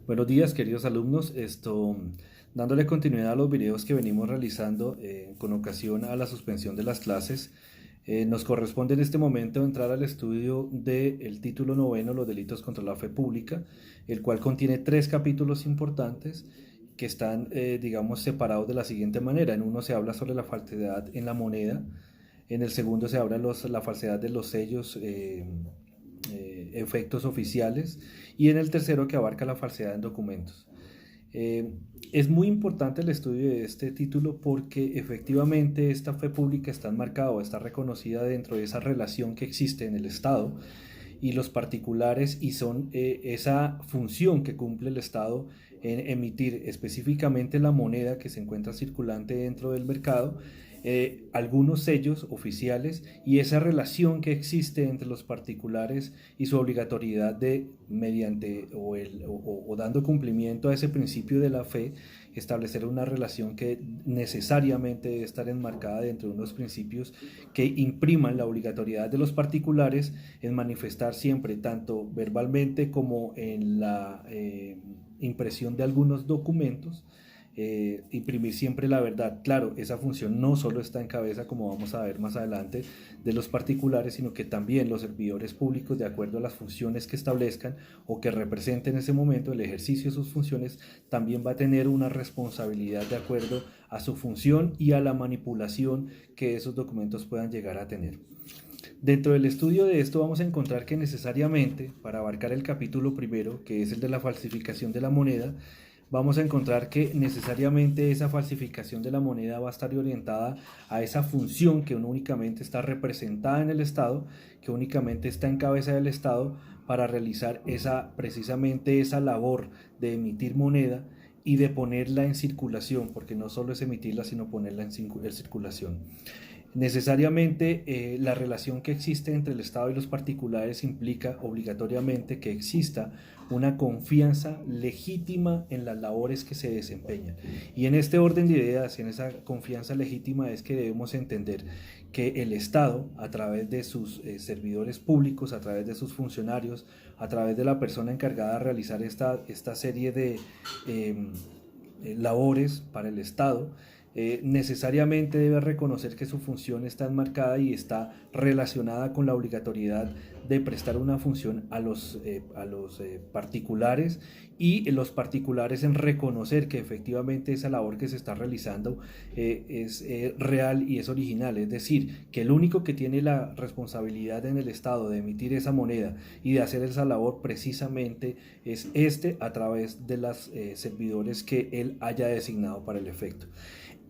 Buenos días, queridos alumnos. Dándole continuidad a los videos que venimos realizando con ocasión a la suspensión de las clases, nos corresponde en este momento entrar al estudio del título noveno, los delitos contra la fe pública, el cual contiene 3 capítulos importantes que están, digamos, separados de la siguiente manera. En uno se habla sobre la falsedad en la moneda, en el segundo se habla la falsedad de los sellos, efectos oficiales, y en el tercero, que abarca la falsedad en documentos. Es muy importante el estudio de este título porque efectivamente esta fe pública está enmarcada o está reconocida dentro de esa relación que existe en el Estado y los particulares, y son esa función que cumple el Estado en emitir específicamente la moneda que se encuentra circulante dentro del mercado, algunos sellos oficiales, y esa relación que existe entre los particulares y su obligatoriedad de, mediante o dando cumplimiento a ese principio de la fe, establecer una relación que necesariamente debe estar enmarcada dentro de unos principios que impriman la obligatoriedad de los particulares en manifestar siempre, tanto verbalmente como en la impresión de algunos documentos, imprimir siempre la verdad. Claro, esa función no solo está en cabeza, como vamos a ver más adelante, de los particulares, sino que también los servidores públicos, de acuerdo a las funciones que establezcan o que representen en ese momento el ejercicio de sus funciones, también va a tener una responsabilidad de acuerdo a su función y a la manipulación que esos documentos puedan llegar a tener. Dentro del estudio de esto vamos a encontrar que necesariamente, para abarcar el capítulo primero, que es el de la falsificación de la moneda, vamos a encontrar que necesariamente esa falsificación de la moneda va a estar orientada a esa función que únicamente está representada en el Estado, que únicamente está en cabeza del Estado para realizar precisamente esa labor de emitir moneda y de ponerla en circulación, porque no solo es emitirla, sino ponerla en circulación. Necesariamente la relación que existe entre el Estado y los particulares implica obligatoriamente que exista una confianza legítima en las labores que se desempeñan. Y en este orden de ideas, en esa confianza legítima, es que debemos entender que el Estado, a través de sus servidores públicos, a través de sus funcionarios, a través de la persona encargada de realizar esta serie de labores para el Estado, necesariamente debe reconocer que su función está enmarcada y está relacionada con la obligatoriedad de prestar una función a los particulares, y los particulares en reconocer que efectivamente esa labor que se está realizando es real y es original. Es decir, que el único que tiene la responsabilidad en el Estado de emitir esa moneda y de hacer esa labor precisamente es a través de los servidores que él haya designado para el efecto.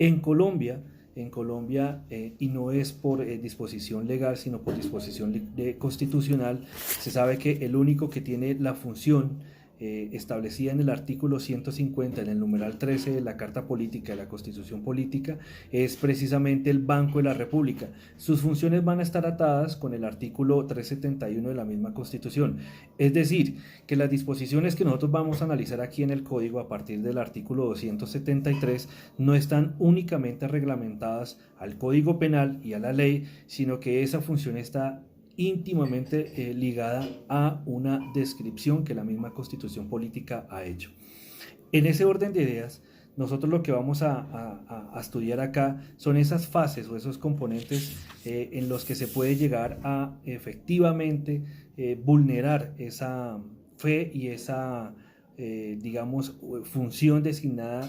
En Colombia, y no es por disposición legal, sino por disposición constitucional, se sabe que el único que tiene la función establecida en el artículo 150, en el numeral 13 de la Carta Política, de la Constitución Política, es precisamente el Banco de la República. Sus funciones van a estar atadas con el artículo 371 de la misma Constitución. Es decir, que las disposiciones que nosotros vamos a analizar aquí en el Código a partir del artículo 273 no están únicamente reglamentadas al Código Penal y a la ley, sino que esa función está íntimamente ligada a una descripción que la misma Constitución Política ha hecho. En ese orden de ideas, nosotros lo que vamos a estudiar acá son esas fases o esos componentes en los que se puede llegar a efectivamente vulnerar esa fe y esa digamos, función designada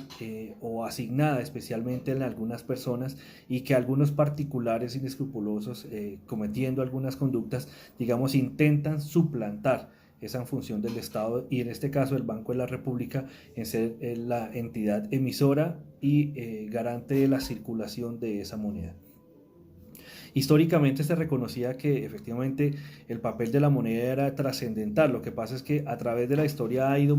o asignada especialmente en algunas personas, y que algunos particulares inescrupulosos, cometiendo algunas conductas, digamos, intentan suplantar esa función del Estado, y en este caso el Banco de la República, en ser la entidad emisora y garante de la circulación de esa moneda. Históricamente se reconocía que efectivamente el papel de la moneda era trascendental. Lo que pasa es que a través de la historia ha ido,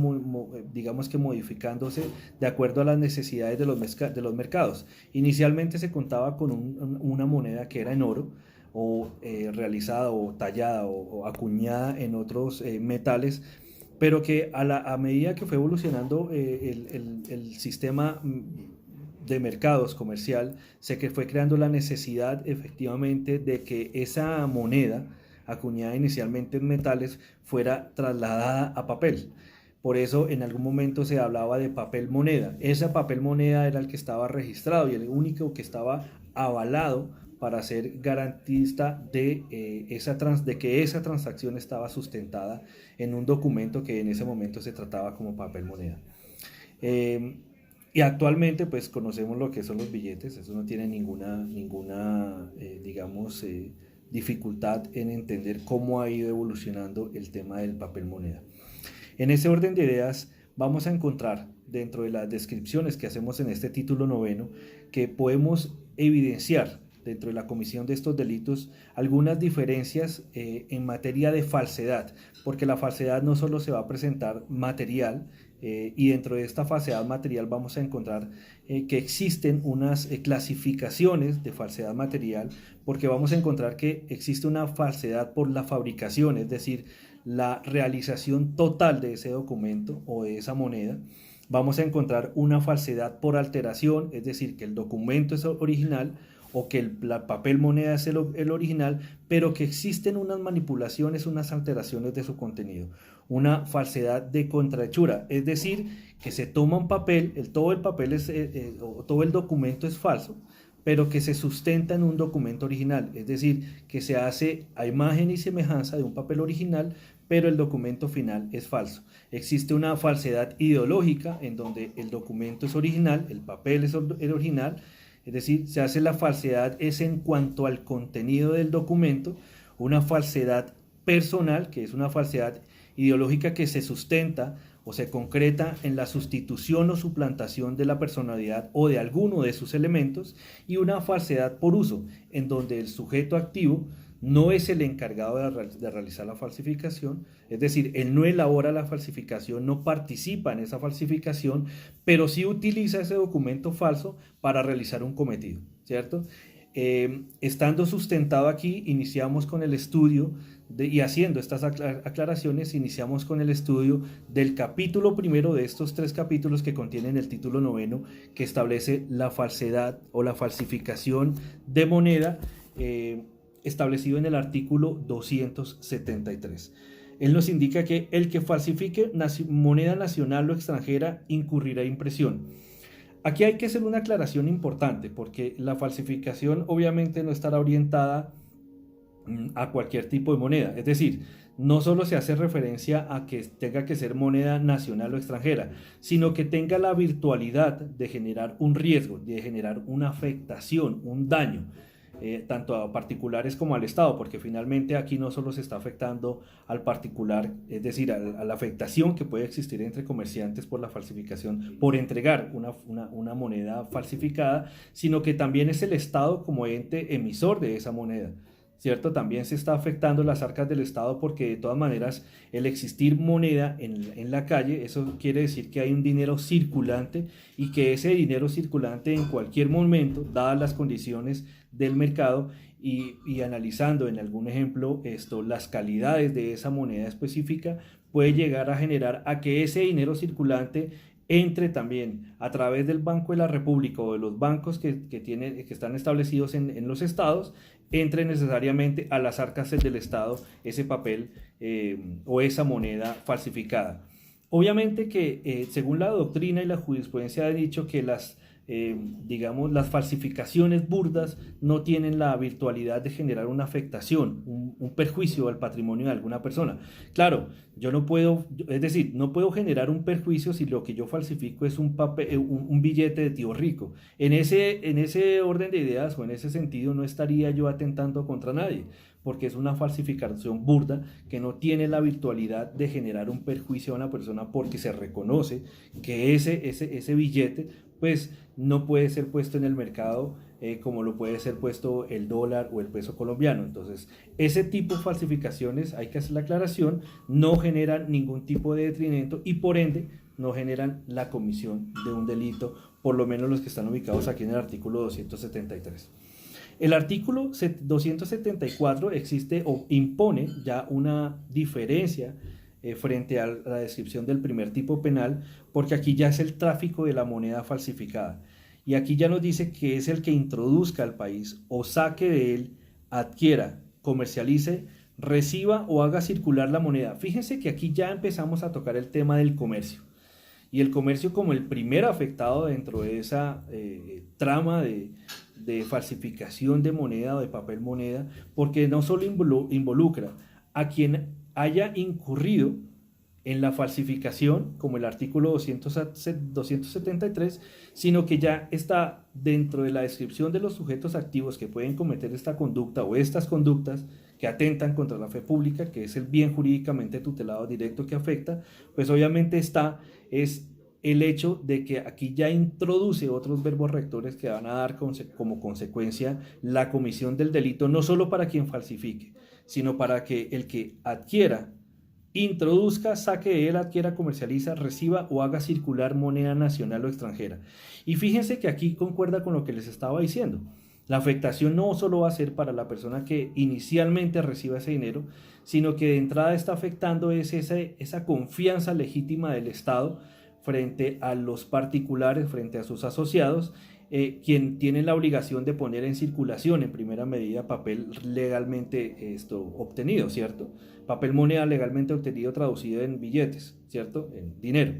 digamos que, modificándose de acuerdo a las necesidades de los mercados. Inicialmente se contaba con una moneda que era en oro, o realizada o tallada o acuñada en otros metales, pero que a medida que fue evolucionando el sistema de mercados comercial, se que fue creando la necesidad efectivamente de que esa moneda, acuñada inicialmente en metales, fuera trasladada a papel. Por eso en algún momento se hablaba de papel moneda. Ese papel moneda era el que estaba registrado y el único que estaba avalado para ser garantista de que esa transacción estaba sustentada en un documento que en ese momento se trataba como papel moneda. Eh, y actualmente pues conocemos lo que son los billetes, eso no tiene digamos, dificultad en entender cómo ha ido evolucionando el tema del papel moneda. En ese orden de ideas vamos a encontrar dentro de las descripciones que hacemos en este título noveno que podemos evidenciar dentro de la comisión de estos delitos algunas diferencias en materia de falsedad, porque la falsedad no solo se va a presentar material, y dentro de esta falsedad material vamos a encontrar que existen unas clasificaciones de falsedad material, porque vamos a encontrar que existe una falsedad por la fabricación, es decir, la realización total de ese documento o de esa moneda. Vamos a encontrar una falsedad por alteración, es decir, que el documento es original o que el papel moneda es el original, pero que existen unas manipulaciones, unas alteraciones de su contenido. Una falsedad de contrahechura, es decir, que se toma un papel, todo el papel todo el documento es falso, pero que se sustenta en un documento original, es decir, que se hace a imagen y semejanza de un papel original, pero el documento final es falso. Existe una falsedad ideológica en donde el documento es original, el papel es el original, es decir, se hace la falsedad es en cuanto al contenido del documento, una falsedad personal, que es una falsedad ideológica que se sustenta o se concreta en la sustitución o suplantación de la personalidad o de alguno de sus elementos, y una falsedad por uso, en donde el sujeto activo no es el encargado de realizar la falsificación, es decir, él no elabora la falsificación, no participa en esa falsificación, pero sí utiliza ese documento falso para realizar un cometido, ¿cierto? Estando sustentado aquí, iniciamos con el estudio y haciendo estas aclaraciones, iniciamos con el estudio del capítulo primero de estos 3 capítulos que contienen el título noveno, que establece la falsedad o la falsificación de moneda, establecido en el artículo 273. Él nos indica que el que falsifique moneda nacional o extranjera incurrirá impresión. Aquí hay que hacer una aclaración importante, porque la falsificación obviamente no estará orientada a cualquier tipo de moneda, es decir, no solo se hace referencia a que tenga que ser moneda nacional o extranjera, sino que tenga la virtualidad de generar un riesgo, de generar una afectación, un daño, tanto a particulares como al Estado, porque finalmente aquí no solo se está afectando al particular, es decir, a la afectación que puede existir entre comerciantes por la falsificación, por entregar una moneda falsificada, sino que también es el Estado como ente emisor de esa moneda, ¿cierto? También se está afectando las arcas del Estado, porque de todas maneras el existir moneda en la calle, eso quiere decir que hay un dinero circulante, y que ese dinero circulante en cualquier momento, dadas las condiciones del mercado y analizando en algún ejemplo las calidades de esa moneda específica, puede llegar a generar a que ese dinero circulante entre también a través del Banco de la República o de los bancos que están establecidos en los estados, entre necesariamente a las arcas del Estado ese papel o esa moneda falsificada. Obviamente que según la doctrina y la jurisprudencia ha dicho que digamos, las falsificaciones burdas no tienen la virtualidad de generar una afectación, un perjuicio al patrimonio de alguna persona. Claro, yo no puedo, es decir, no puedo generar un perjuicio si lo que yo falsifico es un billete de tío rico. En ese orden de ideas o en ese sentido no estaría yo atentando contra nadie, porque es una falsificación burda que no tiene la virtualidad de generar un perjuicio a una persona, porque se reconoce que ese billete pues no puede ser puesto en el mercado como lo puede ser puesto el dólar o el peso colombiano. Entonces, ese tipo de falsificaciones, hay que hacer la aclaración, no generan ningún tipo de detrimento y por ende no generan la comisión de un delito, por lo menos los que están ubicados aquí en el artículo 273. El artículo 274 existe o impone ya una diferencia frente a la descripción del primer tipo penal, porque aquí ya es el tráfico de la moneda falsificada. Y aquí ya nos dice que es el que introduzca al país o saque de él, adquiera, comercialice reciba o haga circular la moneda. Fíjense que aquí ya empezamos a tocar el tema del comercio. Y el comercio como el primer afectado dentro de esa trama de falsificación de moneda o de papel moneda, porque no solo involucra a quien haya incurrido en la falsificación, como el artículo 273, sino que ya está dentro de la descripción de los sujetos activos que pueden cometer esta conducta o estas conductas que atentan contra la fe pública, que es el bien jurídicamente tutelado directo que afecta, pues obviamente es el hecho de que aquí ya introduce otros verbos rectores que van a dar como consecuencia la comisión del delito, no solo para quien falsifique, sino para que el que adquiera, introduzca, saque de él, adquiera, comercializa, reciba o haga circular moneda nacional o extranjera. Y fíjense que aquí concuerda con lo que les estaba diciendo. La afectación no solo va a ser para la persona que inicialmente reciba ese dinero, sino que de entrada está afectando esa confianza legítima del Estado frente a los particulares, frente a sus asociados, quien tiene la obligación de poner en circulación en primera medida papel legalmente obtenido, ¿cierto? Papel moneda legalmente obtenido traducido en billetes, ¿cierto? En dinero.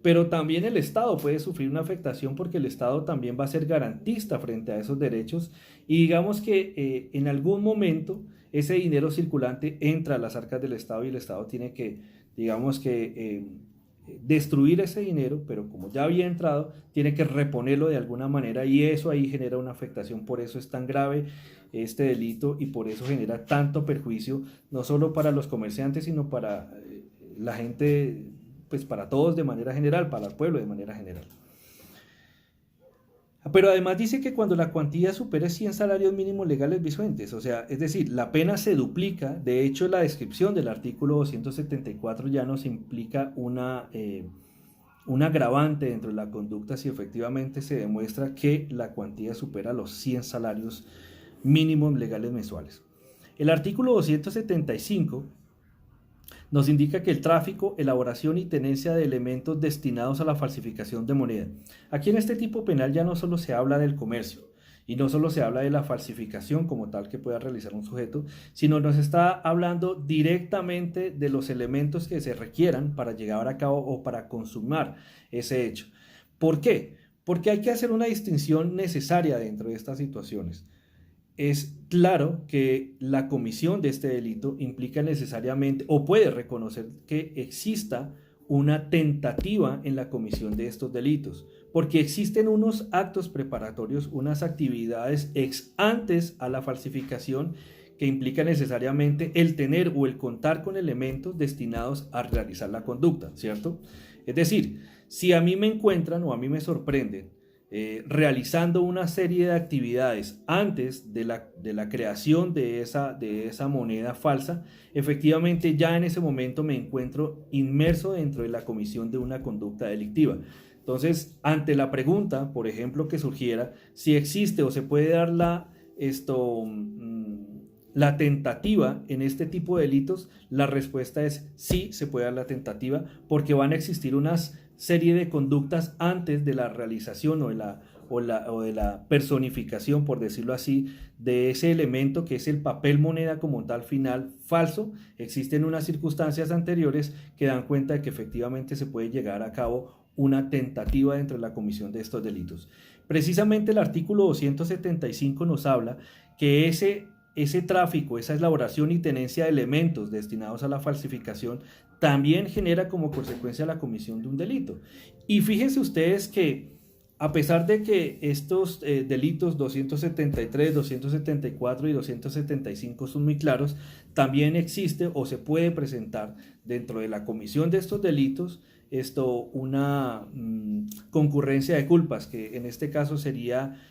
Pero también el Estado puede sufrir una afectación porque el Estado también va a ser garantista frente a esos derechos y digamos que en algún momento ese dinero circulante entra a las arcas del Estado y el Estado tiene que, digamos que, destruir ese dinero, pero como ya había entrado, tiene que reponerlo de alguna manera y eso ahí genera una afectación. Por eso es tan grave este delito y por eso genera tanto perjuicio, no solo para los comerciantes, sino para la gente, pues para todos de manera general, para el pueblo de manera general. Pero además dice que cuando la cuantía supere 100 salarios mínimos legales vigentes, o sea, es decir, la pena se duplica. De hecho, la descripción del artículo 274 ya nos implica un agravante dentro de la conducta si efectivamente se demuestra que la cuantía supera los 100 salarios mínimos legales mensuales. El artículo 275 nos indica que el tráfico, elaboración y tenencia de elementos destinados a la falsificación de moneda. Aquí en este tipo penal ya no solo se habla del comercio y no solo se habla de la falsificación como tal que pueda realizar un sujeto, sino nos está hablando directamente de los elementos que se requieran para llevar a cabo o para consumar ese hecho. ¿Por qué? Porque hay que hacer una distinción necesaria dentro de estas situaciones. Es claro que la comisión de este delito implica necesariamente o puede reconocer que exista una tentativa en la comisión de estos delitos, porque existen unos actos preparatorios, unas actividades ex antes a la falsificación que implica necesariamente el tener o el contar con elementos destinados a realizar la conducta, ¿cierto? Es decir, si a mí me encuentran o a mí me sorprenden realizando una serie de actividades antes de la creación de esa moneda falsa, efectivamente ya en ese momento me encuentro inmerso dentro de la comisión de una conducta delictiva. Entonces, ante la pregunta, por ejemplo, que surgiera, si existe o se puede dar la tentativa en este tipo de delitos, la respuesta es sí, se puede dar la tentativa porque van a existir unas serie de conductas antes de la realización o de la personificación, por decirlo así, de ese elemento que es el papel moneda como tal final falso. Existen unas circunstancias anteriores que dan cuenta de que efectivamente se puede llegar a cabo una tentativa dentro de la comisión de estos delitos. Precisamente el artículo 275 nos habla que ese tráfico, esa elaboración y tenencia de elementos destinados a la falsificación también genera como consecuencia la comisión de un delito. Y fíjense ustedes que a pesar de que estos delitos 273, 274 y 275 son muy claros, también existe o se puede presentar dentro de la comisión de estos delitos una concurrencia de culpas, que en este caso sería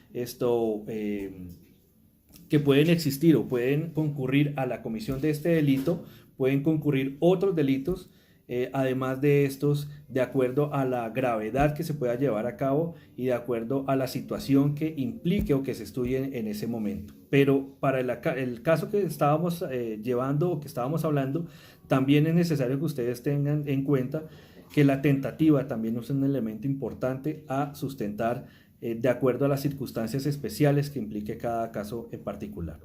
que pueden existir o pueden concurrir a la comisión de este delito, pueden concurrir otros delitos, además de estos, de acuerdo a la gravedad que se pueda llevar a cabo y de acuerdo a la situación que implique o que se estudie en ese momento. Pero para el caso que estábamos llevando o que estábamos hablando, también es necesario que ustedes tengan en cuenta que la tentativa también es un elemento importante a sustentar de acuerdo a las circunstancias especiales que implique cada caso en particular.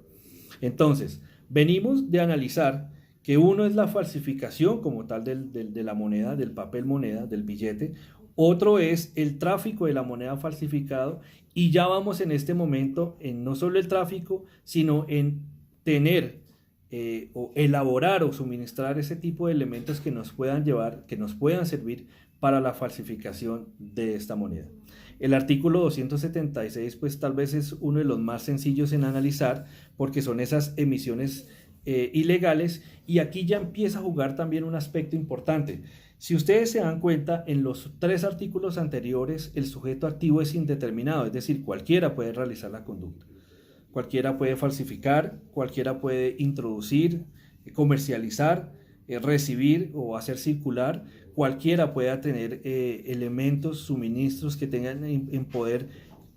Entonces, Venimos de analizar que uno es la falsificación como tal de la moneda, del papel moneda, del billete. Otro es el tráfico de la moneda falsificado, y ya vamos en este momento en no solo el tráfico, sino en tener o elaborar o suministrar ese tipo de elementos que nos puedan llevar, que nos puedan servir para la falsificación de esta moneda. El artículo 276 pues tal vez es uno de los más sencillos en analizar, porque son esas emisiones ilegales, y aquí ya empieza a jugar también un aspecto importante. Si ustedes se dan cuenta, en los tres artículos anteriores el sujeto activo es indeterminado, es decir, cualquiera puede realizar la conducta. Cualquiera puede falsificar, cualquiera puede introducir, comercializar, recibir o hacer circular, cualquiera pueda tener elementos, suministros que tengan en poder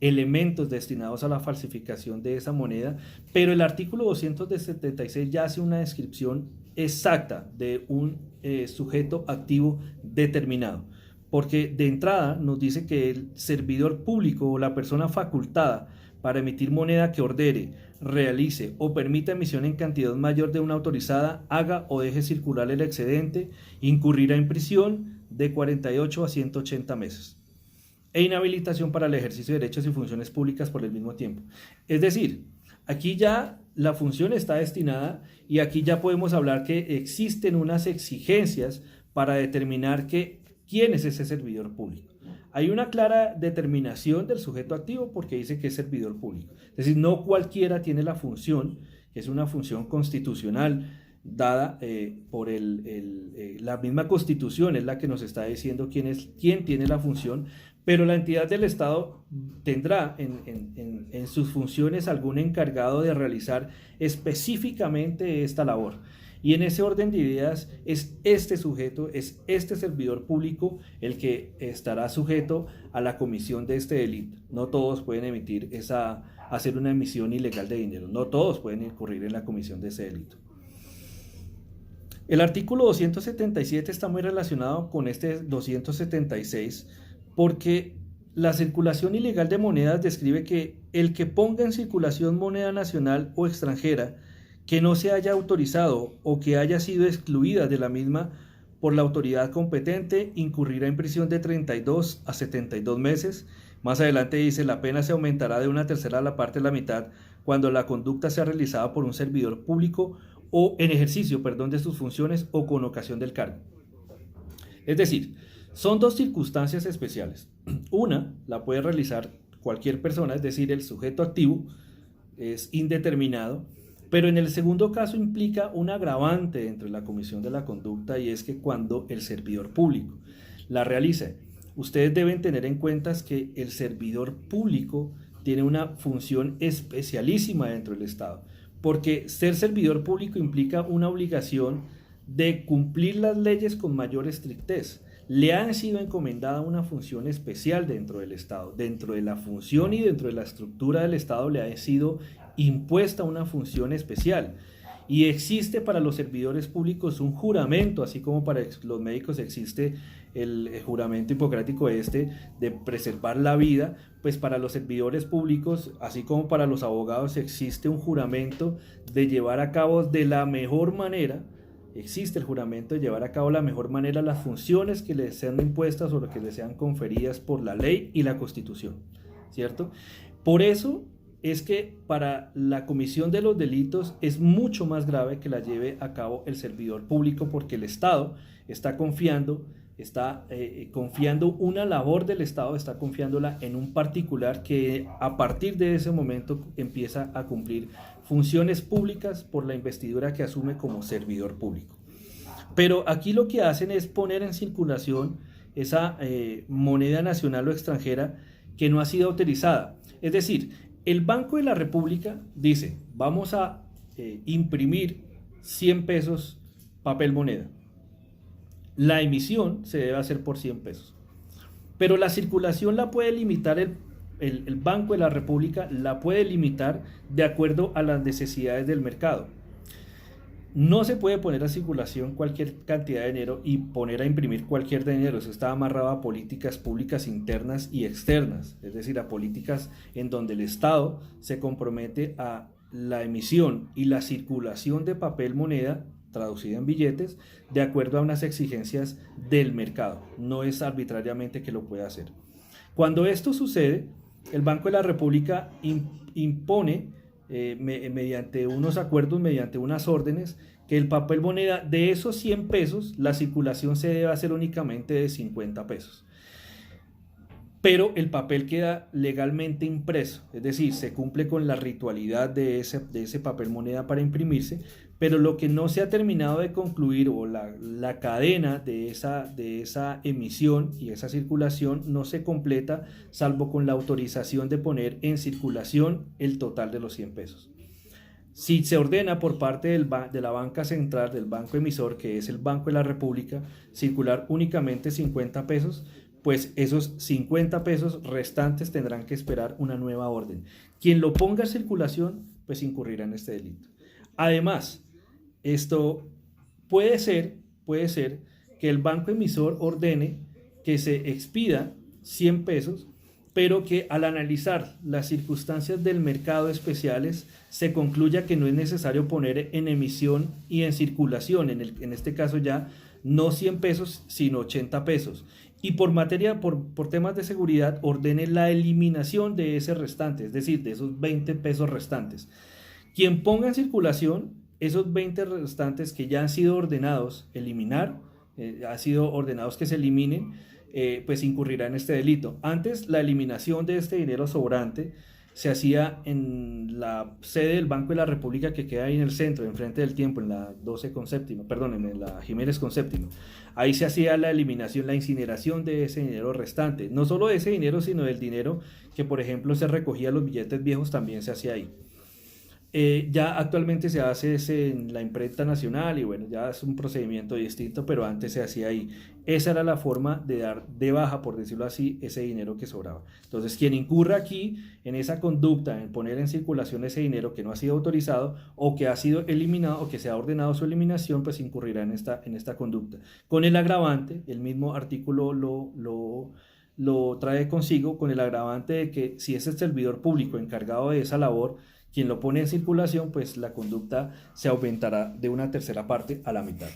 elementos destinados a la falsificación de esa moneda, pero el artículo 276 ya hace una descripción exacta de un sujeto activo determinado, porque de entrada nos dice que el servidor público o la persona facultada para emitir moneda que ordene, realice o permita emisión en cantidad mayor de una autorizada, haga o deje circular el excedente, incurrirá en prisión de 48 a 180 meses e inhabilitación para el ejercicio de derechos y funciones públicas por el mismo tiempo. Es decir, aquí ya la función está destinada, y aquí ya podemos hablar que existen unas exigencias para determinar quién es ese servidor público. Hay una clara determinación del sujeto activo porque dice que es servidor público. Es decir, no cualquiera tiene la función, que es una función constitucional dada por la misma Constitución, es la que nos está diciendo quién tiene la función, pero la entidad del Estado tendrá en sus funciones algún encargado de realizar específicamente esta labor. Y en ese orden de ideas es este sujeto, es este servidor público el que estará sujeto a la comisión de este delito. No todos pueden hacer una emisión ilegal de dinero, no todos pueden incurrir en la comisión de ese delito. El artículo 277 está muy relacionado con este 276 porque la circulación ilegal de monedas describe que el que ponga en circulación moneda nacional o extranjera que no se haya autorizado o que haya sido excluida de la misma por la autoridad competente incurrirá en prisión de 32 a 72 meses. Más adelante dice, la pena se aumentará de una tercera a la parte de la mitad cuando la conducta sea realizada por un servidor público o en ejercicio, de sus funciones o con ocasión del cargo. Es decir, son dos circunstancias especiales. Una la puede realizar cualquier persona, es decir, el sujeto activo es indeterminado, pero en el segundo caso implica un agravante dentro de la comisión de la conducta, y es que cuando el servidor público la realice, ustedes deben tener en cuenta que el servidor público tiene una función especialísima dentro del Estado, porque ser servidor público implica una obligación de cumplir las leyes con mayor estrictez. Le han sido encomendada una función especial dentro del Estado. Dentro de la función y dentro de la estructura del Estado le ha sido impuesta una función especial. Y existe para los servidores públicos un juramento, así como para los médicos existe el juramento hipocrático de preservar la vida, pues para los servidores públicos, así como para los abogados, existe un juramento de llevar a cabo de la mejor manera. Existe el juramento de llevar a cabo de la mejor manera las funciones que les sean impuestas o lo que les sean conferidas por la ley y la Constitución, ¿cierto? Por eso es que para la comisión de los delitos es mucho más grave que la lleve a cabo el servidor público, porque el Estado está confiando una labor del Estado, está confiándola en un particular que a partir de ese momento empieza a cumplir funciones públicas por la investidura que asume como servidor público. Pero aquí lo que hacen es poner en circulación esa moneda nacional o extranjera que no ha sido autorizada. Es decir, el Banco de la República dice, vamos a imprimir 100 pesos papel moneda. La emisión se debe hacer por 100 pesos. Pero la circulación la puede limitar el Banco de la República, la puede limitar de acuerdo a las necesidades del mercado. No se puede poner a circulación cualquier cantidad de dinero y poner a imprimir cualquier dinero. Eso está amarrado a políticas públicas internas y externas, es decir, a políticas en donde el Estado se compromete a la emisión y la circulación de papel moneda traducida en billetes de acuerdo a unas exigencias del mercado. No es arbitrariamente que lo pueda hacer. Cuando esto sucede, el Banco de la República impone mediante unos acuerdos, mediante unas órdenes, que el papel moneda de esos 100 pesos, la circulación se debe hacer únicamente de 50 pesos. Pero el papel queda legalmente impreso, es decir, se cumple con la ritualidad de ese papel moneda para imprimirse, pero lo que no se ha terminado de concluir o la cadena de esa emisión y esa circulación no se completa salvo con la autorización de poner en circulación el total de los 100 pesos. Si se ordena por parte de la banca central, del banco emisor, que es el Banco de la República, circular únicamente 50 pesos, pues esos 50 pesos restantes tendrán que esperar una nueva orden. Quien lo ponga en circulación, pues incurrirá en este delito. Además, esto puede ser que el banco emisor ordene que se expida 100 pesos, pero que al analizar las circunstancias del mercado especiales se concluya que no es necesario poner en emisión y en circulación, en este caso ya no 100 pesos, sino 80 pesos. Y por temas de seguridad, ordene la eliminación de ese restante, es decir, de esos 20 pesos restantes. Quien ponga en circulación esos 20 restantes que ya han sido ordenados eliminar, ha sido ordenados que se eliminen, pues incurrirá en este delito. Antes, la eliminación de este dinero sobrante se hacía en la sede del Banco de la República, que queda ahí en el centro, enfrente del Tiempo, en la 12 con séptima, perdón, en la Jiménez con séptima. Ahí se hacía la eliminación, la incineración de ese dinero restante. No solo de ese dinero, sino del dinero que, por ejemplo, se recogía los billetes viejos, también se hacía ahí. Ya actualmente se hace en la imprenta nacional y bueno, ya es un procedimiento distinto, pero antes se hacía ahí. Esa era la forma de dar de baja, por decirlo así, ese dinero que sobraba. Entonces, quien incurra aquí en esa conducta, en poner en circulación ese dinero que no ha sido autorizado o que ha sido eliminado o que se ha ordenado su eliminación, pues incurrirá en esta conducta. Con el agravante, el mismo artículo lo trae consigo, con el agravante de que si es el servidor público encargado de esa labor, quien lo pone en circulación, pues la conducta se aumentará de una tercera parte a la mitad.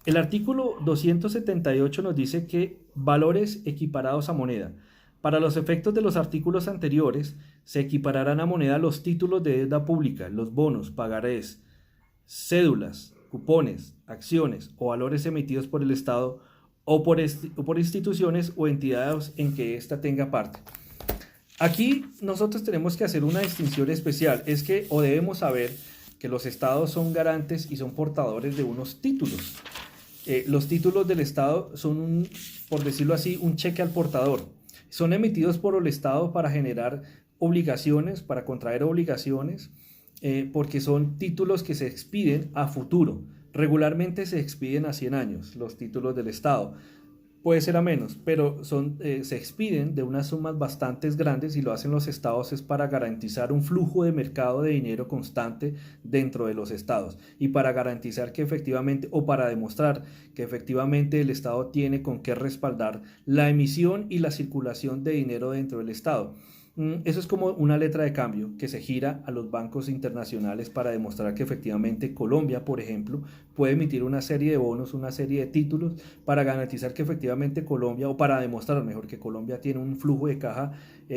El artículo 278 nos dice que valores equiparados a moneda. Para los efectos de los artículos anteriores, se equipararán a moneda los títulos de deuda pública, los bonos, pagarés, cédulas, cupones, acciones o valores emitidos por el Estado o por instituciones o entidades en que ésta tenga parte. Aquí nosotros tenemos que hacer una distinción especial, es que o debemos saber que los estados son garantes y son portadores de unos títulos. Los títulos del Estado son, por decirlo así, un cheque al portador. Son emitidos por el Estado para generar obligaciones, para contraer obligaciones, porque son títulos que se expiden a futuro. Regularmente se expiden a 100 años los títulos del Estado. Puede ser a menos, pero se expiden de unas sumas bastante grandes y lo hacen los estados es para garantizar un flujo de mercado de dinero constante dentro de los estados y para garantizar que efectivamente o para demostrar que efectivamente el estado tiene con qué respaldar la emisión y la circulación de dinero dentro del estado. Eso es como una letra de cambio que se gira a los bancos internacionales para demostrar que efectivamente Colombia, por ejemplo, puede emitir una serie de bonos, una serie de títulos para garantizar que efectivamente Colombia, o para demostrar mejor que Colombia tiene un flujo de caja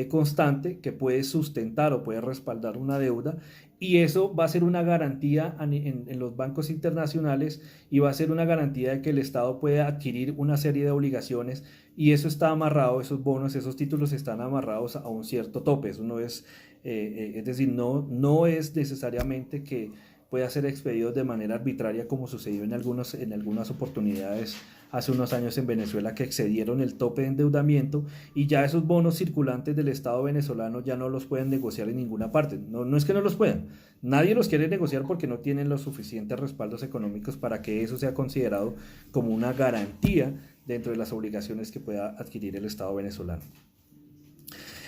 constante que puede sustentar o puede respaldar una deuda. Y eso va a ser una garantía en los bancos internacionales y va a ser una garantía de que el Estado puede adquirir una serie de obligaciones y eso está amarrado, esos bonos, esos títulos están amarrados a un cierto tope. Eso no es, es decir, no es necesariamente que pueda ser expedido de manera arbitraria como sucedió en algunas oportunidades hace unos años en Venezuela, que excedieron el tope de endeudamiento y ya esos bonos circulantes del Estado venezolano ya no los pueden negociar en ninguna parte. No es que no los puedan, nadie los quiere negociar porque no tienen los suficientes respaldos económicos para que eso sea considerado como una garantía dentro de las obligaciones que pueda adquirir el Estado venezolano.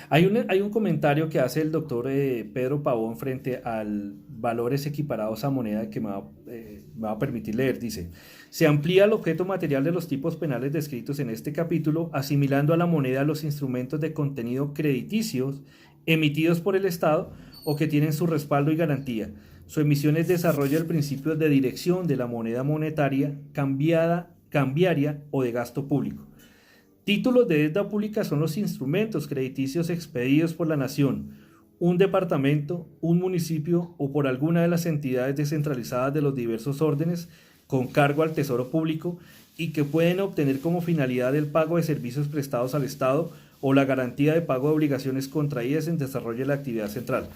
Hay un comentario que hace el doctor Pedro Pavón frente al valores equiparados a moneda que me va a permitir leer. Dice: se amplía el objeto material de los tipos penales descritos en este capítulo, asimilando a la moneda los instrumentos de contenido crediticios emitidos por el Estado o que tienen su respaldo y garantía. Su emisión es desarrollo del principio de dirección de la moneda monetaria cambiaria o de gasto público. Títulos de deuda pública son los instrumentos crediticios expedidos por la nación, un departamento, un municipio o por alguna de las entidades descentralizadas de los diversos órdenes con cargo al Tesoro Público y que pueden obtener como finalidad el pago de servicios prestados al Estado o la garantía de pago de obligaciones contraídas en desarrollo de la actividad central.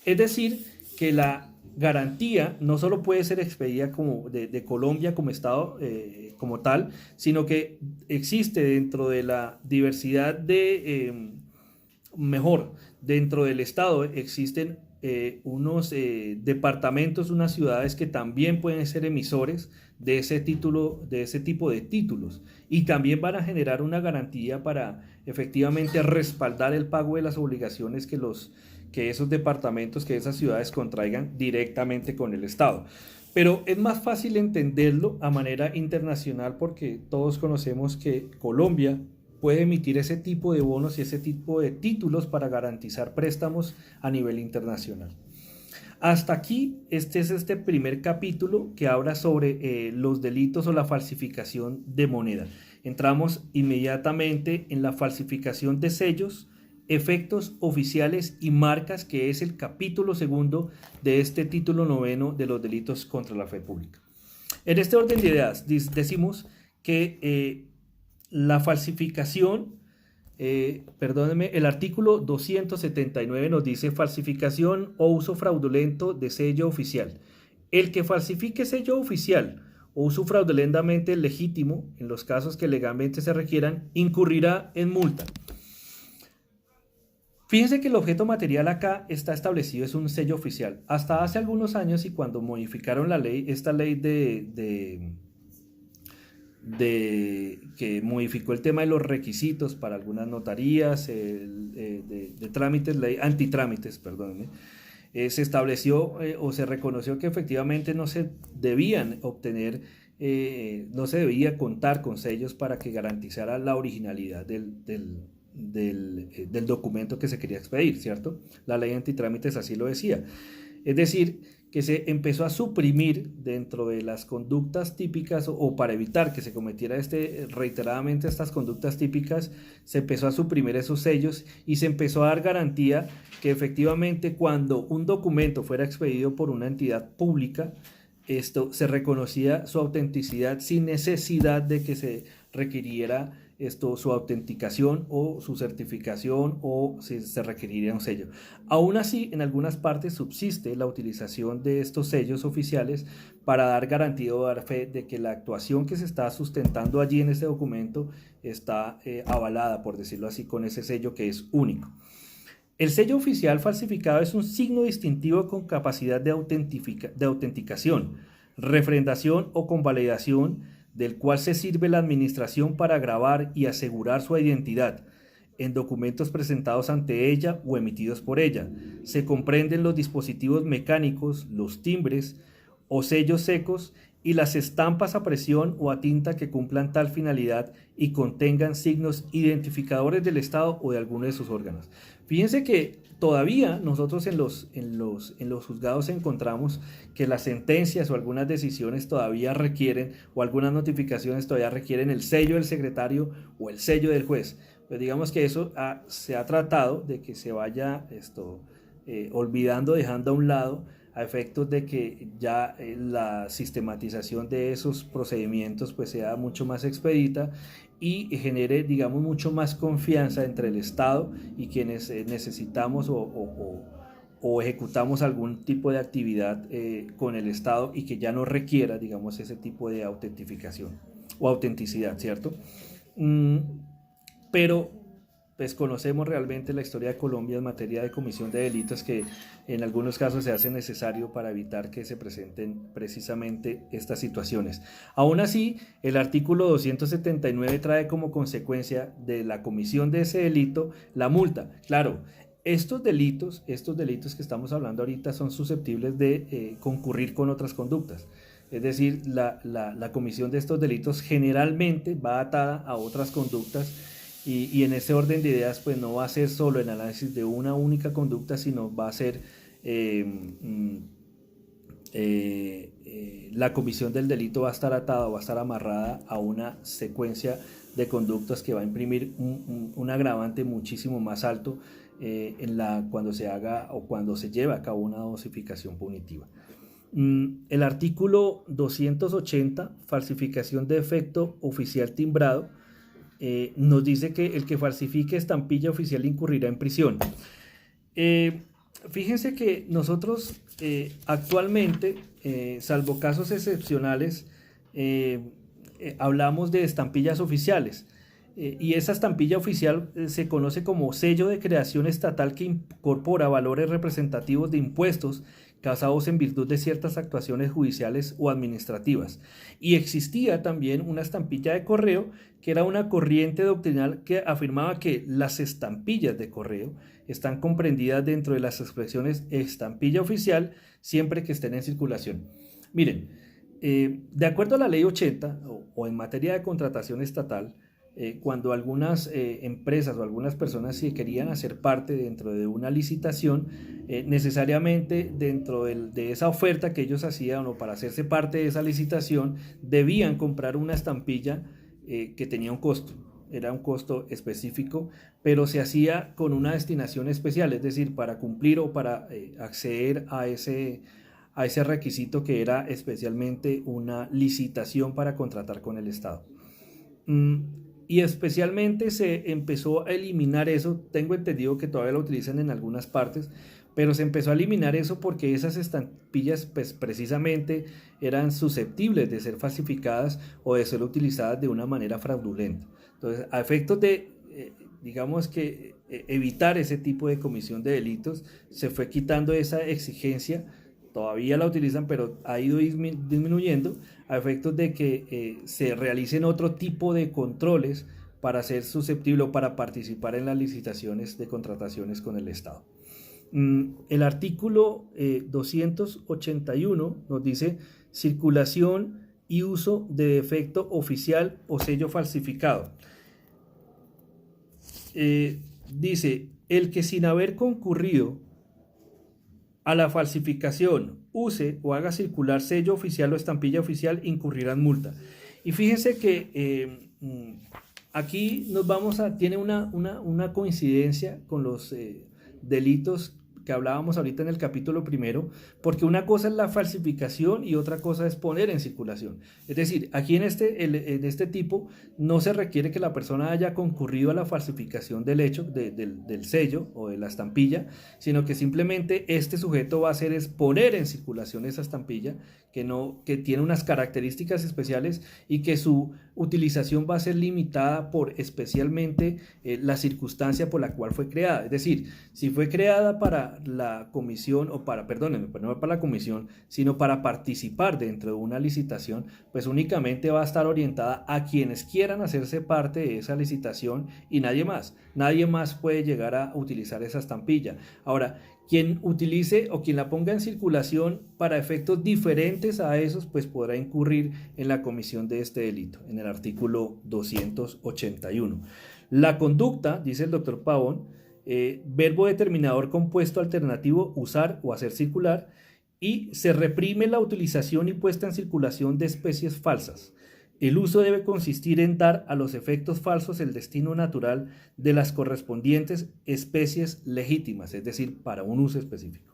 Es decir, que la garantía no solo puede ser expedida como de Colombia como Estado como tal, sino que existe dentro de la diversidad de, dentro del Estado existen unos departamentos, unas ciudades que también pueden ser emisores de ese título, de ese tipo de títulos, y también van a generar una garantía para efectivamente respaldar el pago de las obligaciones que esos departamentos, que esas ciudades contraigan directamente con el Estado. Pero es más fácil entenderlo a manera internacional porque todos conocemos que Colombia puede emitir ese tipo de bonos y ese tipo de títulos para garantizar préstamos a nivel internacional. Hasta aquí, este es este primer capítulo que habla sobre los delitos o la falsificación de moneda. Entramos inmediatamente en la falsificación de sellos, efectos oficiales y marcas, que es el capítulo segundo de este título noveno de los delitos contra la fe pública. En este orden de ideas decimos que la falsificación, el artículo 279 nos dice falsificación o uso fraudulento de sello oficial. El que falsifique sello oficial o uso fraudulentamente legítimo, en los casos que legalmente se requieran, incurrirá en multa. Fíjense que el objeto material acá está establecido, es un sello oficial. Hasta hace algunos años, y cuando modificaron la ley, esta ley que modificó el tema de los requisitos para algunas notarías, de trámites, ley antitrámites, perdón, se estableció o se reconoció que efectivamente no se debían obtener, no se debía contar con sellos para que garantizara la originalidad del documento que se quería expedir, ¿cierto? La ley antitrámites así lo decía. Es decir, que se empezó a suprimir dentro de las conductas típicas o para evitar que se cometiera reiteradamente estas conductas típicas, se empezó a suprimir esos sellos y se empezó a dar garantía que efectivamente cuando un documento fuera expedido por una entidad pública, esto se reconocía su autenticidad sin necesidad de que se requiriera su autenticación o su certificación o si se requeriría un sello. Aún así, en algunas partes subsiste la utilización de estos sellos oficiales para dar garantía o dar fe de que la actuación que se está sustentando allí en este documento está avalada, por decirlo así, con ese sello que es único. El sello oficial falsificado es un signo distintivo con capacidad de autenticación, refrendación o convalidación, del cual se sirve la administración para grabar y asegurar su identidad en documentos presentados ante ella o emitidos por ella. Se comprenden los dispositivos mecánicos, los timbres o sellos secos y las estampas a presión o a tinta que cumplan tal finalidad y contengan signos identificadores del Estado o de alguno de sus órganos. Fíjense que todavía nosotros en los juzgados encontramos que las sentencias o algunas decisiones todavía requieren, o algunas notificaciones todavía requieren el sello del secretario o el sello del juez. Pues digamos que eso se ha tratado de que se vaya olvidando, dejando a un lado, a efectos de que ya la sistematización de esos procedimientos pues sea mucho más expedita y genere, digamos, mucho más confianza entre el Estado y quienes necesitamos o ejecutamos algún tipo de actividad con el Estado y que ya no requiera, digamos, ese tipo de autentificación o autenticidad, ¿cierto? Pero pues conocemos realmente la historia de Colombia en materia de comisión de delitos que en algunos casos se hace necesario para evitar que se presenten precisamente estas situaciones. Aún así, el artículo 279 trae como consecuencia de la comisión de ese delito la multa. Claro, estos delitos que estamos hablando ahorita son susceptibles de concurrir con otras conductas. Es decir, la comisión de estos delitos generalmente va atada a otras conductas. Y en ese orden de ideas, pues no va a ser solo el análisis de una única conducta, sino va a ser la comisión del delito va a estar atada o va a estar amarrada a una secuencia de conductas que va a imprimir un agravante muchísimo más alto cuando se haga o cuando se lleve a cabo una dosificación punitiva. El artículo 280, falsificación de efecto oficial timbrado, nos dice que el que falsifique estampilla oficial incurrirá en prisión. Fíjense que nosotros actualmente, salvo casos excepcionales, hablamos de estampillas oficiales. Y esa estampilla oficial se conoce como sello de creación estatal que incorpora valores representativos de impuestos causados en virtud de ciertas actuaciones judiciales o administrativas. Y existía también una estampilla de correo, que era una corriente doctrinal que afirmaba que las estampillas de correo están comprendidas dentro de las expresiones estampilla oficial siempre que estén en circulación. Miren, de acuerdo a la ley 80 o en materia de contratación estatal, cuando algunas empresas o algunas personas se querían hacer parte dentro de una licitación, necesariamente dentro de esa oferta que ellos hacían o para hacerse parte de esa licitación, debían comprar una estampilla que tenía un costo. Era un costo específico, pero se hacía con una destinación especial, es decir, para cumplir o para acceder a ese requisito que era especialmente una licitación para contratar con el Estado. Y especialmente se empezó a eliminar eso. Tengo entendido que todavía lo utilizan en algunas partes, pero se empezó a eliminar eso porque esas estampillas pues, precisamente eran susceptibles de ser falsificadas o de ser utilizadas de una manera fraudulenta. Entonces, a efectos de, digamos que evitar ese tipo de comisión de delitos, se fue quitando esa exigencia. Todavía la utilizan, pero ha ido disminuyendo a efectos de que se realicen otro tipo de controles para ser susceptible o para participar en las licitaciones de contrataciones con el Estado. El artículo 281 nos dice circulación y uso de defecto oficial o sello falsificado. Dice, el que sin haber concurrido a la falsificación use o haga circular sello oficial o estampilla oficial incurrirá en multa. Y fíjense que aquí tiene una coincidencia con los delitos que hablábamos ahorita en el capítulo primero, porque una cosa es la falsificación y otra cosa es poner en circulación. Es decir, aquí en este tipo no se requiere que la persona haya concurrido a la falsificación del hecho, del sello o de la estampilla, sino que simplemente este sujeto va a hacer es poner en circulación esa estampilla que tiene unas características especiales y que su utilización va a ser limitada por especialmente la circunstancia por la cual fue creada. Es decir, si fue creada para la comisión no para la comisión, sino para participar dentro de una licitación, pues únicamente va a estar orientada a quienes quieran hacerse parte de esa licitación y nadie más. Nadie más puede llegar a utilizar esa estampilla. Ahora, quien utilice o quien la ponga en circulación para efectos diferentes a esos, pues podrá incurrir en la comisión de este delito, en el artículo 281. La conducta, dice el doctor Pavón, verbo determinador compuesto alternativo, usar o hacer circular, y se reprime la utilización y puesta en circulación de especies falsas. El uso debe consistir en dar a los efectos falsos el destino natural de las correspondientes especies legítimas, es decir, para un uso específico.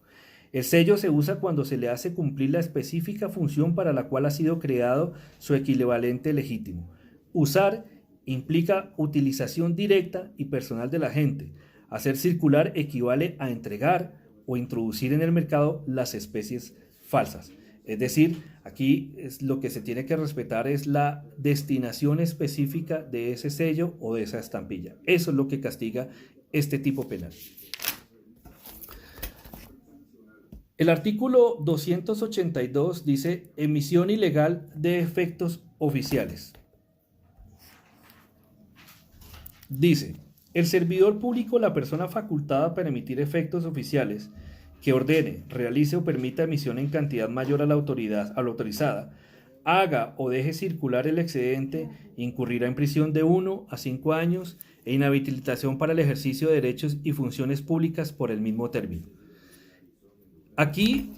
El sello se usa cuando se le hace cumplir la específica función para la cual ha sido creado su equivalente legítimo. Usar implica utilización directa y personal del agente. Hacer circular equivale a entregar o introducir en el mercado las especies falsas. Es decir, aquí lo que se tiene que respetar es la destinación específica de ese sello o de esa estampilla. Eso es lo que castiga este tipo penal. El artículo 282 dice emisión ilegal de efectos oficiales. Dice, el servidor público, la persona facultada para emitir efectos oficiales, que ordene, realice o permita emisión en cantidad mayor a la autorizada, haga o deje circular el excedente, incurrirá en prisión de 1 a 5 años e inhabilitación para el ejercicio de derechos y funciones públicas por el mismo término. Aquí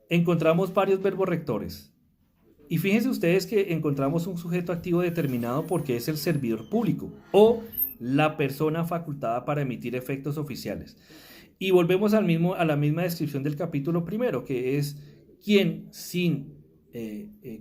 encontramos varios verbos rectores. Y fíjense ustedes que encontramos un sujeto activo determinado porque es el servidor público o la persona facultada para emitir efectos oficiales. Y volvemos a la misma descripción del capítulo primero, que es quien sin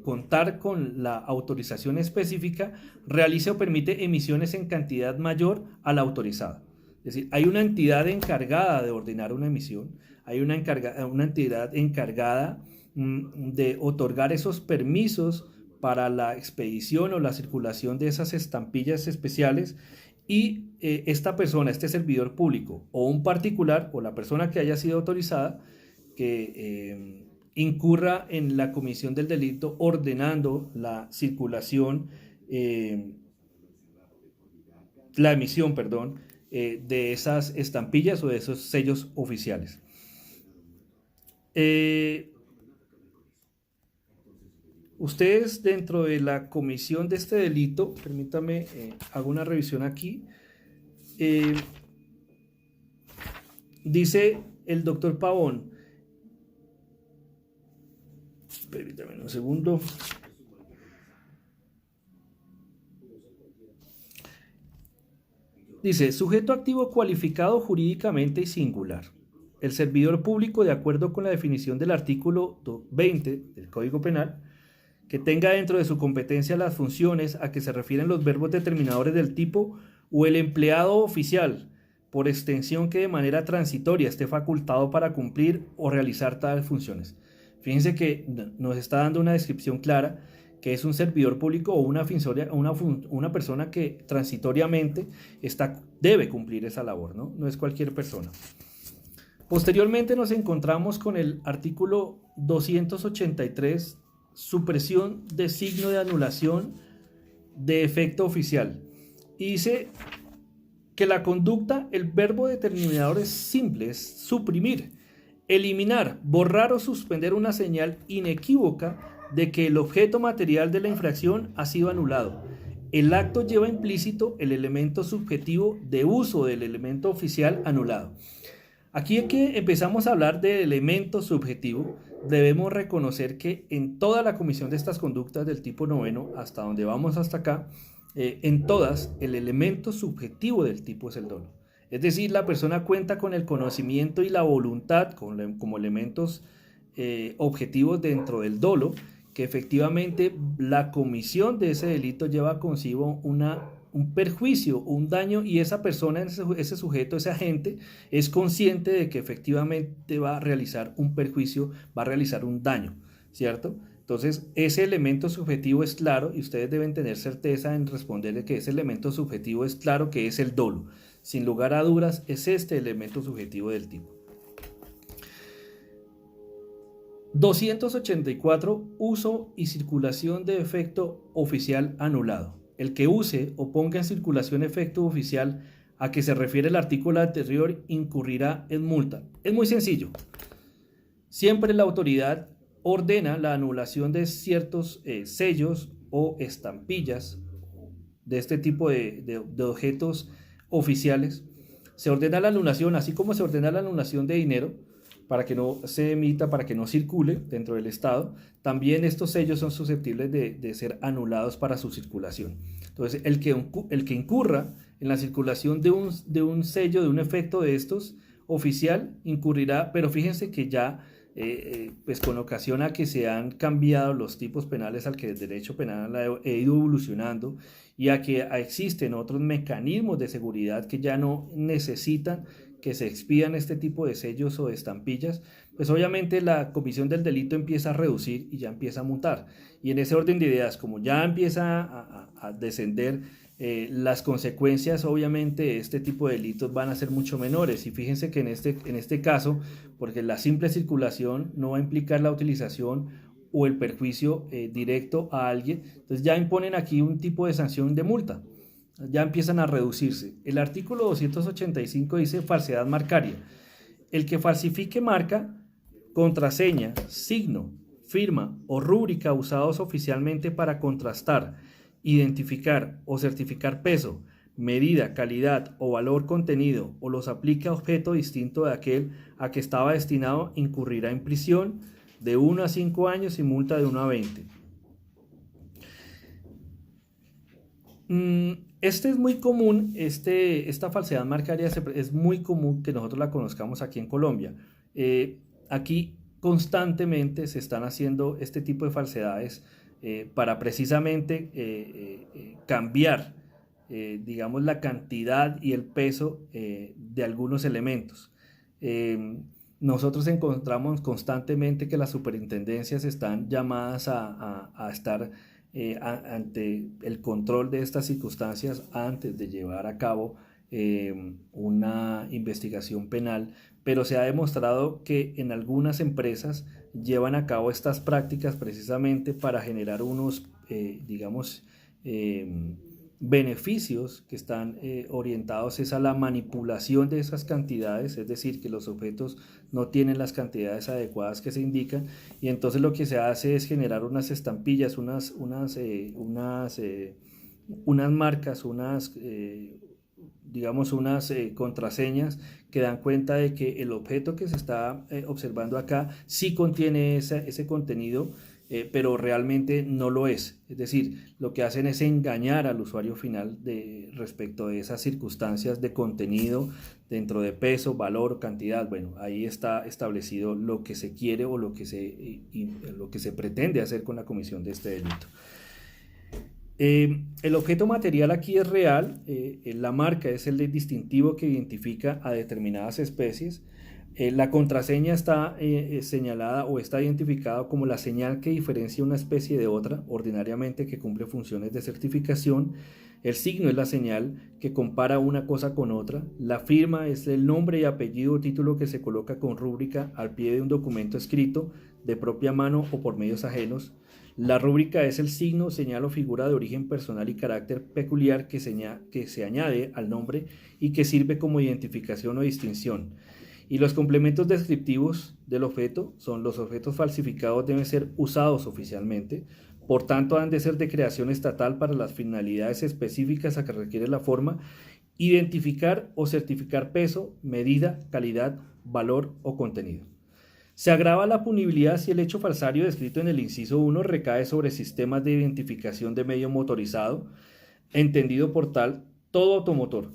contar con la autorización específica realice o permite emisiones en cantidad mayor a la autorizada. Es decir, hay una entidad encargada de ordenar una emisión, hay una entidad encargada de otorgar esos permisos para la expedición o la circulación de esas estampillas especiales, y esta persona, este servidor público o un particular o la persona que haya sido autorizada que incurra en la comisión del delito ordenando la circulación, la emisión, perdón, de esas estampillas o de esos sellos oficiales. Ustedes dentro de la comisión de este delito, permítame, hago una revisión aquí. Dice el doctor Pavón, permítame un segundo. Dice, sujeto activo cualificado jurídicamente y singular. El servidor público, de acuerdo con la definición del artículo 20 del Código Penal, que tenga dentro de su competencia las funciones a que se refieren los verbos determinadores del tipo o el empleado oficial, por extensión que de manera transitoria esté facultado para cumplir o realizar tales funciones. Fíjense que nos está dando una descripción clara que es un servidor público o una persona que transitoriamente debe cumplir esa labor, ¿no? No es cualquier persona. Posteriormente nos encontramos con el artículo 283, supresión de signo de anulación de efecto oficial. Y dice que la conducta, el verbo determinador es simple, es suprimir, eliminar, borrar o suspender una señal inequívoca de que el objeto material de la infracción ha sido anulado. El acto lleva implícito el elemento subjetivo de uso del elemento oficial anulado. Aquí es que empezamos a hablar de elemento subjetivo. Debemos reconocer que en toda la comisión de estas conductas del tipo noveno, hasta donde vamos hasta acá, en todas el elemento subjetivo del tipo es el dolo. Es decir, la persona cuenta con el conocimiento y la voluntad como elementos objetivos dentro del dolo, que efectivamente la comisión de ese delito lleva consigo un perjuicio, un daño, y esa persona, ese sujeto, ese agente, es consciente de que efectivamente va a realizar un perjuicio, va a realizar un daño, ¿cierto? Entonces, ese elemento subjetivo es claro y ustedes deben tener certeza en responderle que ese elemento subjetivo es claro que es el dolo. Sin lugar a dudas, es este elemento subjetivo del tipo. 284. Uso y circulación de efecto oficial anulado. El que use o ponga en circulación efecto oficial a que se refiere el artículo anterior incurrirá en multa. Es muy sencillo. Siempre la autoridad ordena la anulación de ciertos sellos o estampillas de este tipo de objetos oficiales. Se ordena la anulación, así como se ordena la anulación de dinero, para que no se emita, para que no circule dentro del Estado. También estos sellos son susceptibles de ser anulados para su circulación. Entonces, el que incurra en la circulación de un sello, de un efecto de estos oficial, incurrirá, pero fíjense que ya, pues con ocasión a que se han cambiado los tipos penales, al que el derecho penal ha ido evolucionando y a que existen otros mecanismos de seguridad que ya no necesitan que se expidan este tipo de sellos o de estampillas, pues obviamente la comisión del delito empieza a reducir y ya empieza a mutar. Y en ese orden de ideas, como ya empieza a descender, las consecuencias obviamente de este tipo de delitos van a ser mucho menores. Y fíjense que en este caso, porque la simple circulación no va a implicar la utilización o el perjuicio directo a alguien, entonces ya imponen aquí un tipo de sanción de multa. Ya empiezan a reducirse. El artículo 285 dice falsedad marcaria. El que falsifique marca, contraseña, signo, firma o rúbrica usados oficialmente para contrastar, identificar o certificar peso, medida, calidad o valor contenido o los aplica a objeto distinto de aquel a que estaba destinado, incurrirá en prisión de 1 a 5 años y multa de 1 a 20. Este es muy común, esta falsedad marcaria es muy común que nosotros la conozcamos aquí en Colombia. Aquí constantemente se están haciendo este tipo de falsedades para precisamente cambiar, digamos, la cantidad y el peso de algunos elementos. Nosotros encontramos constantemente que las superintendencias están llamadas a estar ante el control de estas circunstancias antes de llevar a cabo una investigación penal, pero se ha demostrado que en algunas empresas llevan a cabo estas prácticas precisamente para generar unos, digamos, beneficios que están orientados es a la manipulación de esas cantidades, es decir, que los objetos no tienen las cantidades adecuadas que se indican, y entonces lo que se hace es generar unas estampillas, unas marcas, digamos, unas contraseñas que dan cuenta de que el objeto que se está observando acá sí contiene ese contenido, pero realmente no lo es. Es decir, lo que hacen es engañar al usuario final respecto de esas circunstancias de contenido dentro de peso, valor o cantidad. Bueno, ahí está establecido lo que se quiere o lo que se pretende hacer con la comisión de este delito. El objeto material aquí es real, la marca es el distintivo que identifica a determinadas especies. La contraseña está señalada o está identificada como la señal que diferencia una especie de otra, ordinariamente que cumple funciones de certificación. El signo es la señal que compara una cosa con otra. La firma es el nombre y apellido o título que se coloca con rúbrica al pie de un documento escrito de propia mano o por medios ajenos. La rúbrica es el signo, señal o figura de origen personal y carácter peculiar que se añade al nombre y que sirve como identificación o distinción. Y los complementos descriptivos del objeto son: los objetos falsificados deben ser usados oficialmente, por tanto han de ser de creación estatal para las finalidades específicas a que requiere la forma, identificar o certificar peso, medida, calidad, valor o contenido. Se agrava la punibilidad si el hecho falsario descrito en el inciso 1 recae sobre sistemas de identificación de medio motorizado, entendido por tal todo automotor.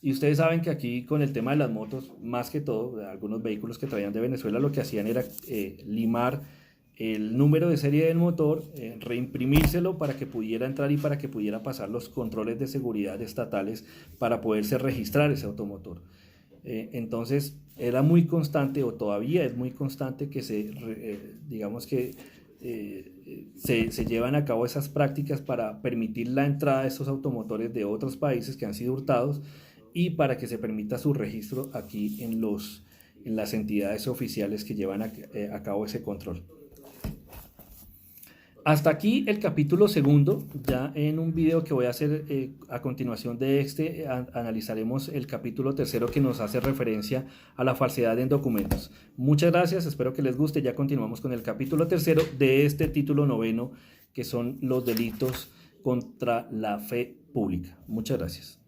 Y ustedes saben que aquí con el tema de las motos, más que todo, algunos vehículos que traían de Venezuela lo que hacían era limar el número de serie del motor, reimprimírselo para que pudiera entrar y para que pudiera pasar los controles de seguridad estatales para poderse registrar ese automotor. Entonces era muy constante, o todavía es muy constante, que se llevan a cabo esas prácticas para permitir la entrada de esos automotores de otros países que han sido hurtados y para que se permita su registro aquí en las entidades oficiales que llevan a cabo ese control. Hasta aquí el capítulo segundo. Ya en un video que voy a hacer a continuación de analizaremos el capítulo tercero, que nos hace referencia a la falsedad en documentos. Muchas gracias, espero que les guste. Ya continuamos con el capítulo tercero de este título noveno, que son los delitos contra la fe pública. Muchas gracias.